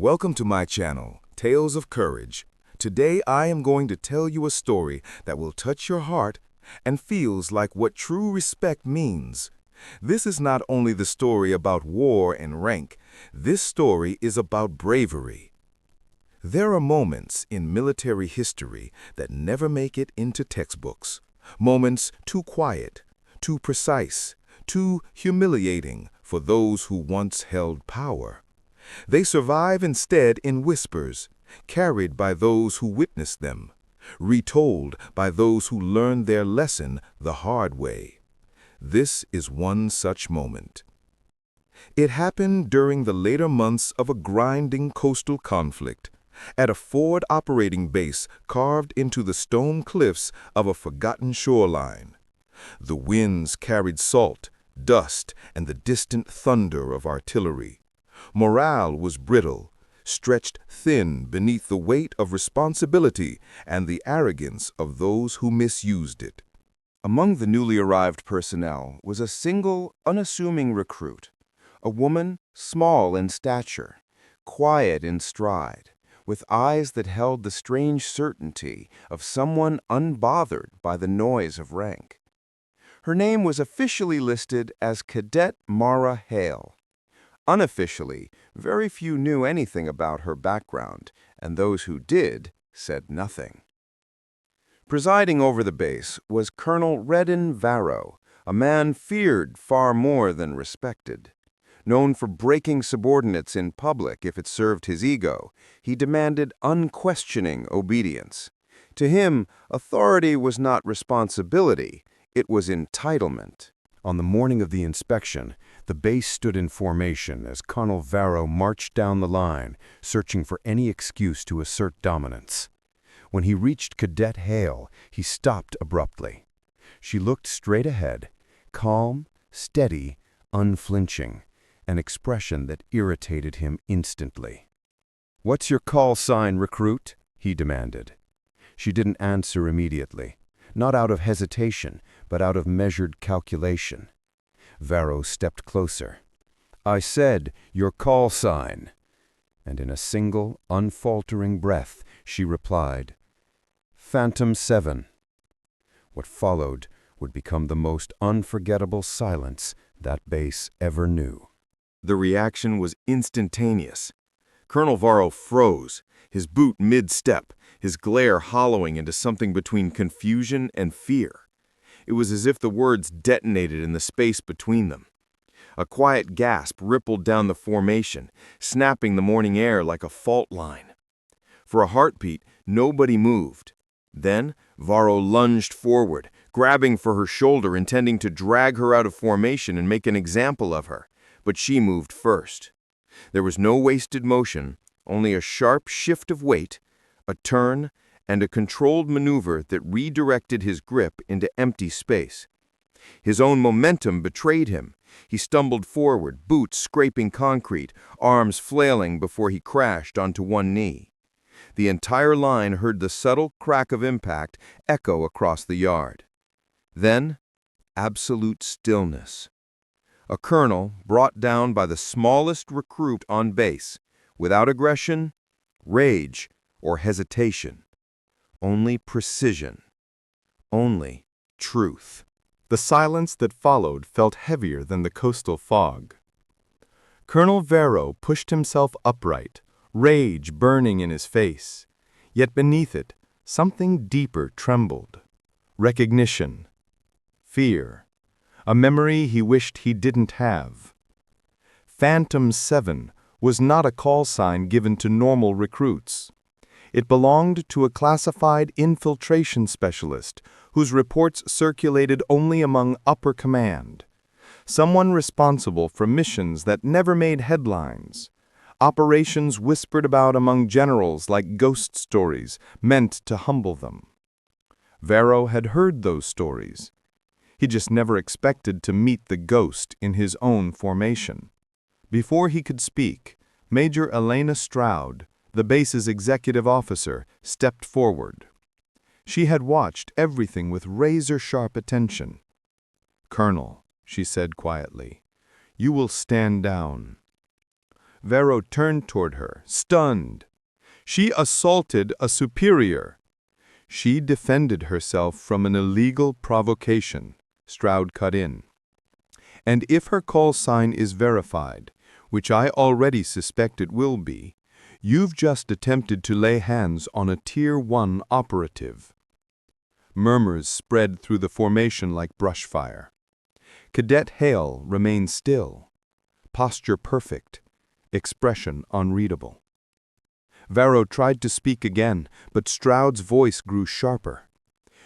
Welcome to my channel, Tales of Courage. Today I am going to tell you a story that will touch your heart and feels like what true respect means. This is not only the story about war and rank, this story is about bravery. There are moments in military history that never make it into textbooks. Moments too quiet, too precise, too humiliating for those who once held power. They survive instead in whispers, carried by those who witnessed them, retold by those who learned their lesson the hard way. This is one such moment. It happened during the later months of a grinding coastal conflict, at a forward operating base carved into the stone cliffs of a forgotten shoreline. The winds carried salt, dust, and the distant thunder of artillery. Morale was brittle, stretched thin beneath the weight of responsibility and the arrogance of those who misused it. Among the newly arrived personnel was a single, unassuming recruit, a woman small in stature, quiet in stride, with eyes that held the strange certainty of someone unbothered by the noise of rank. Her name was officially listed as Cadet Mara Hale. Unofficially, very few knew anything about her background, and those who did said nothing. Presiding over the base was Colonel Redden Varro, a man feared far more than respected. Known for breaking subordinates in public if it served his ego, he demanded unquestioning obedience. To him, authority was not responsibility, it was entitlement. On the morning of the inspection, the base stood in formation as Colonel Varro marched down the line, searching for any excuse to assert dominance. When he reached Cadet Hale, he stopped abruptly. She looked straight ahead, calm, steady, unflinching, an expression that irritated him instantly. "What's your call sign, recruit?" he demanded. She didn't answer immediately, not out of hesitation, but out of measured calculation. Varro stepped closer. "I said, your call sign." And in a single, unfaltering breath, she replied, "Phantom 7. What followed would become the most unforgettable silence that base ever knew. The reaction was instantaneous. Colonel Varro froze, his boot mid-step, his glare hollowing into something between confusion and fear. It was as if the words detonated in the space between them. A quiet gasp rippled down the formation, snapping the morning air like a fault line. For a heartbeat, nobody moved. Then, Varro lunged forward, grabbing for her shoulder, intending to drag her out of formation and make an example of her. But she moved first. There was no wasted motion, only a sharp shift of weight, a turn, and a controlled maneuver that redirected his grip into empty space. His own momentum betrayed him. He stumbled forward, boots scraping concrete, arms flailing before he crashed onto one knee. The entire line heard the subtle crack of impact echo across the yard. Then, absolute stillness. A colonel brought down by the smallest recruit on base, without aggression, rage, or hesitation. Only precision. Only truth. The silence that followed felt heavier than the coastal fog. Colonel Varro pushed himself upright, rage burning in his face. Yet beneath it, something deeper trembled. Recognition. Fear. A memory he wished he didn't have. Phantom 7 was not a call sign given to normal recruits. It belonged to a classified infiltration specialist whose reports circulated only among upper command. Someone responsible for missions that never made headlines. Operations whispered about among generals like ghost stories meant to humble them. Varro had heard those stories. He just never expected to meet the ghost in his own formation. Before he could speak, Major Elena Stroud, the base's executive officer, stepped forward. She had watched everything with razor-sharp attention. "Colonel," she said quietly, "you will stand down." Varro turned toward her, stunned. She assaulted a superior. She defended herself from an illegal provocation, Stroud cut in. And if her call sign is verified, which I already suspect it will be, you've just attempted to lay hands on a Tier 1 operative. Murmurs spread through the formation like brush fire. Cadet Hale remained still, posture perfect, expression unreadable. Varro tried to speak again, but Stroud's voice grew sharper.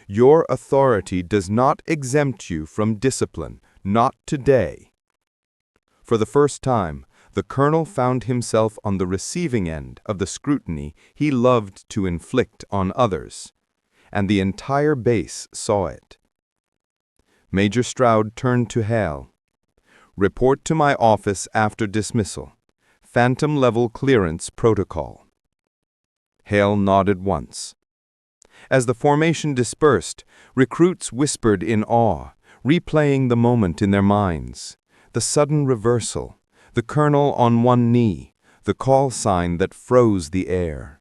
Your authority does not exempt you from discipline, not today. For the first time, the colonel found himself on the receiving end of the scrutiny he loved to inflict on others, and the entire base saw it. Major Stroud turned to Hale. Report to my office after dismissal. Phantom level clearance protocol. Hale nodded once. As the formation dispersed, recruits whispered in awe, replaying the moment in their minds. The sudden reversal, the colonel on one knee, the call sign that froze the air.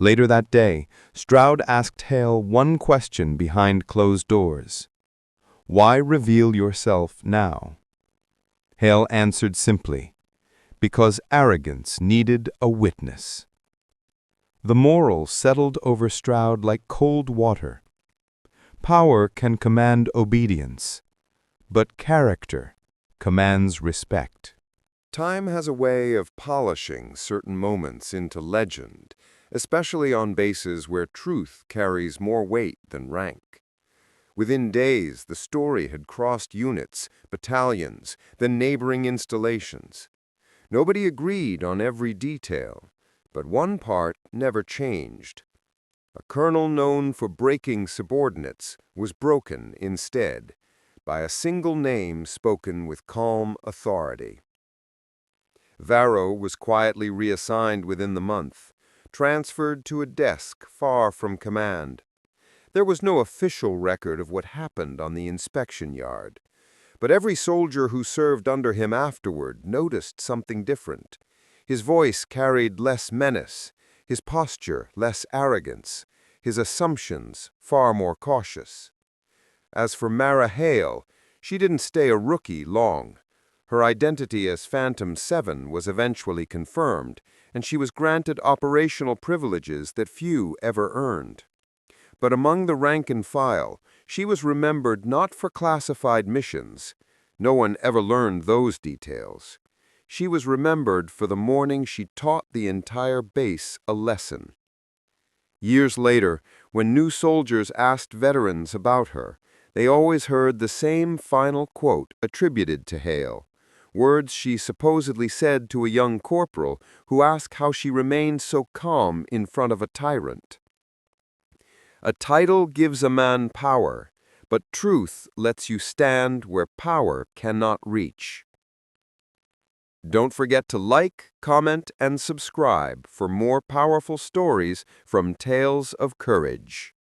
Later that day, Stroud asked Hale one question behind closed doors. Why reveal yourself now? Hale answered simply, because arrogance needed a witness. The moral settled over Stroud like cold water. Power can command obedience, but character commands respect. Time has a way of polishing certain moments into legend, especially on bases where truth carries more weight than rank. Within days, the story had crossed units, battalions, then neighboring installations. Nobody agreed on every detail, but one part never changed. A colonel known for breaking subordinates was broken instead by a single name spoken with calm authority. Varro was quietly reassigned within the month, transferred to a desk far from command. There was no official record of what happened on the inspection yard, but every soldier who served under him afterward noticed something different. His voice carried less menace, his posture less arrogance, his assumptions far more cautious. As for Mara Hale, she didn't stay a rookie long. Her identity as Phantom 7 was eventually confirmed, and she was granted operational privileges that few ever earned. But among the rank and file, she was remembered not for classified missions. No one ever learned those details. She was remembered for the morning she taught the entire base a lesson. Years later, when new soldiers asked veterans about her, they always heard the same final quote attributed to Hale, words she supposedly said to a young corporal who asked how she remained so calm in front of a tyrant. A title gives a man power, but truth lets you stand where power cannot reach. Don't forget to like, comment, and subscribe for more powerful stories from Tales of Courage.